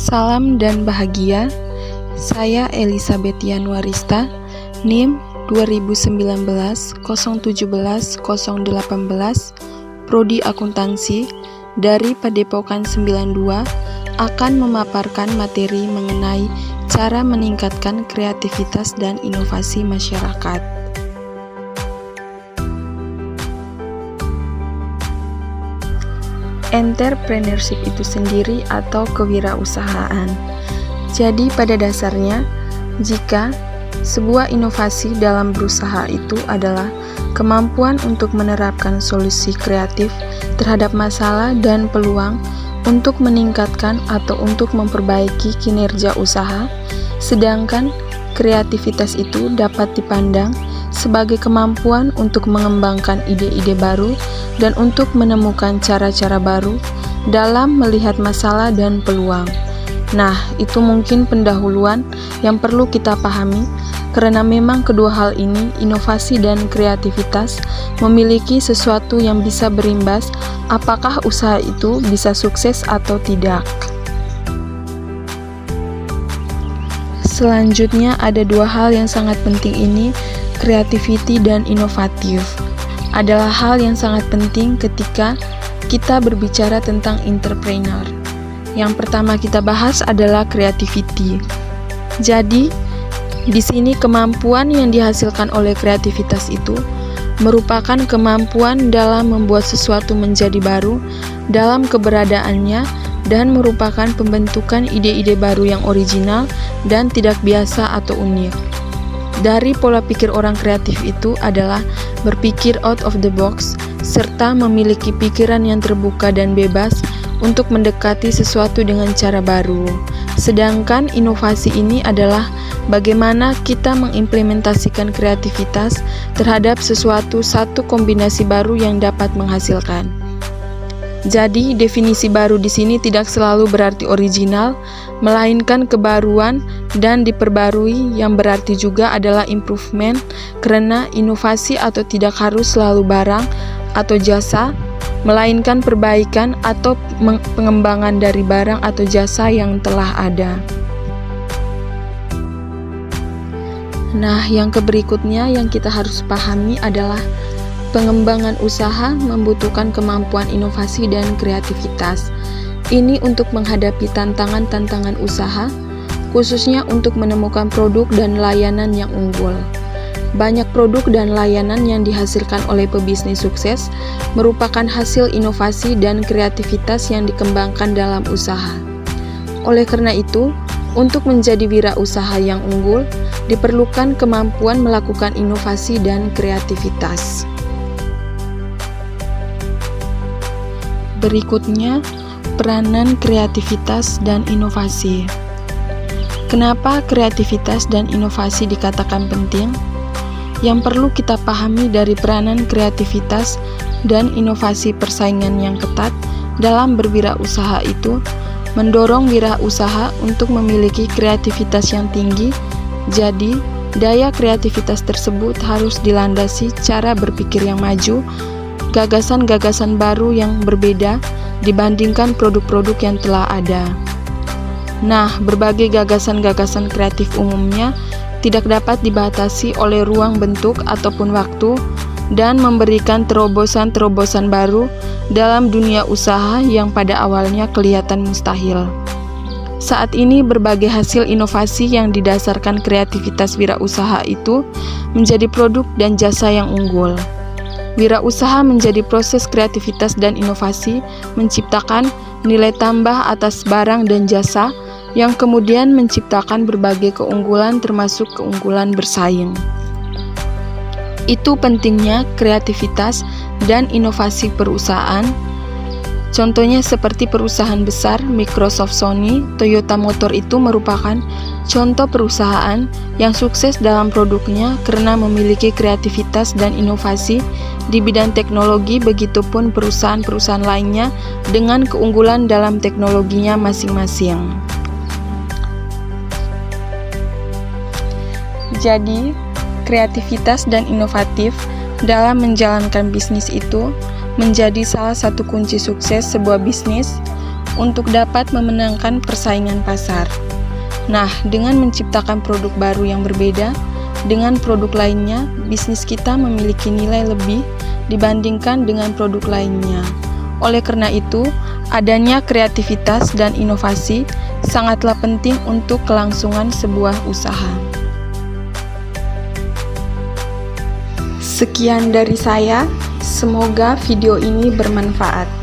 Salam dan bahagia. Saya Elizabeth Yanuarista, NIM 2019 017 018, Prodi Akuntansi dari Padepokan 92 akan memaparkan materi mengenai cara meningkatkan kreativitas dan inovasi masyarakat. Entrepreneurship itu sendiri atau kewirausahaan. Jadi pada dasarnya, jika sebuah inovasi dalam berusaha itu adalah kemampuan untuk menerapkan solusi kreatif terhadap masalah dan peluang untuk meningkatkan atau untuk memperbaiki kinerja usaha, sedangkan kreativitas itu dapat dipandang sebagai kemampuan untuk mengembangkan ide-ide baru dan untuk menemukan cara-cara baru dalam melihat masalah dan peluang. Nah, itu mungkin pendahuluan yang perlu kita pahami, karena memang kedua hal ini, inovasi dan kreativitas, memiliki sesuatu yang bisa berimbas apakah usaha itu bisa sukses atau tidak. Selanjutnya ada dua hal yang sangat penting ini, creativity dan inovatif. Adalah hal yang sangat penting ketika kita berbicara tentang entrepreneur. Yang pertama kita bahas adalah creativity. Jadi, di sini kemampuan yang dihasilkan oleh kreativitas itu merupakan kemampuan dalam membuat sesuatu menjadi baru dalam keberadaannya dan merupakan pembentukan ide-ide baru yang original dan tidak biasa atau unik. Dari pola pikir orang kreatif itu adalah berpikir out of the box, serta memiliki pikiran yang terbuka dan bebas untuk mendekati sesuatu dengan cara baru. Sedangkan inovasi ini adalah bagaimana kita mengimplementasikan kreativitas terhadap sesuatu satu kombinasi baru yang dapat menghasilkan. Jadi, definisi baru di sini tidak selalu berarti original, melainkan kebaruan dan diperbarui, yang berarti juga adalah improvement, karena inovasi atau tidak harus selalu barang atau jasa, melainkan perbaikan atau pengembangan dari barang atau jasa yang telah ada. Nah, yang berikutnya yang kita harus pahami adalah pengembangan usaha membutuhkan kemampuan inovasi dan kreativitas. Ini untuk menghadapi tantangan-tantangan usaha, khususnya untuk menemukan produk dan layanan yang unggul. Banyak produk dan layanan yang dihasilkan oleh pebisnis sukses merupakan hasil inovasi dan kreativitas yang dikembangkan dalam usaha. Oleh karena itu, untuk menjadi wirausaha yang unggul, diperlukan kemampuan melakukan inovasi dan kreativitas. Berikutnya, peranan kreativitas dan inovasi. Kenapa kreativitas dan inovasi dikatakan penting? Yang perlu kita pahami dari peranan kreativitas dan inovasi persaingan yang ketat dalam berwirausaha itu mendorong wirausaha untuk memiliki kreativitas yang tinggi. Jadi, daya kreativitas tersebut harus dilandasi cara berpikir yang maju, gagasan-gagasan baru yang berbeda dibandingkan produk-produk yang telah ada. Nah, berbagai gagasan-gagasan kreatif umumnya tidak dapat dibatasi oleh ruang bentuk ataupun waktu dan memberikan terobosan-terobosan baru dalam dunia usaha yang pada awalnya kelihatan mustahil. Saat ini berbagai hasil inovasi yang didasarkan kreativitas wirausaha itu menjadi produk dan jasa yang unggul. Wirausaha menjadi proses kreativitas dan inovasi, menciptakan nilai tambah atas barang dan jasa yang kemudian menciptakan berbagai keunggulan termasuk keunggulan bersaing. Itu pentingnya kreativitas dan inovasi perusahaan. Contohnya seperti perusahaan besar Microsoft, Sony, Toyota Motor itu merupakan contoh perusahaan yang sukses dalam produknya karena memiliki kreativitas dan inovasi di bidang teknologi, begitupun perusahaan-perusahaan lainnya dengan keunggulan dalam teknologinya masing-masing. Jadi, kreativitas dan inovatif dalam menjalankan bisnis itu menjadi salah satu kunci sukses sebuah bisnis untuk dapat memenangkan persaingan pasar. Nah, dengan menciptakan produk baru yang berbeda dengan produk lainnya, bisnis kita memiliki nilai lebih dibandingkan dengan produk lainnya. Oleh karena itu, adanya kreativitas dan inovasi sangatlah penting untuk kelangsungan sebuah usaha. Sekian dari saya, semoga video ini bermanfaat.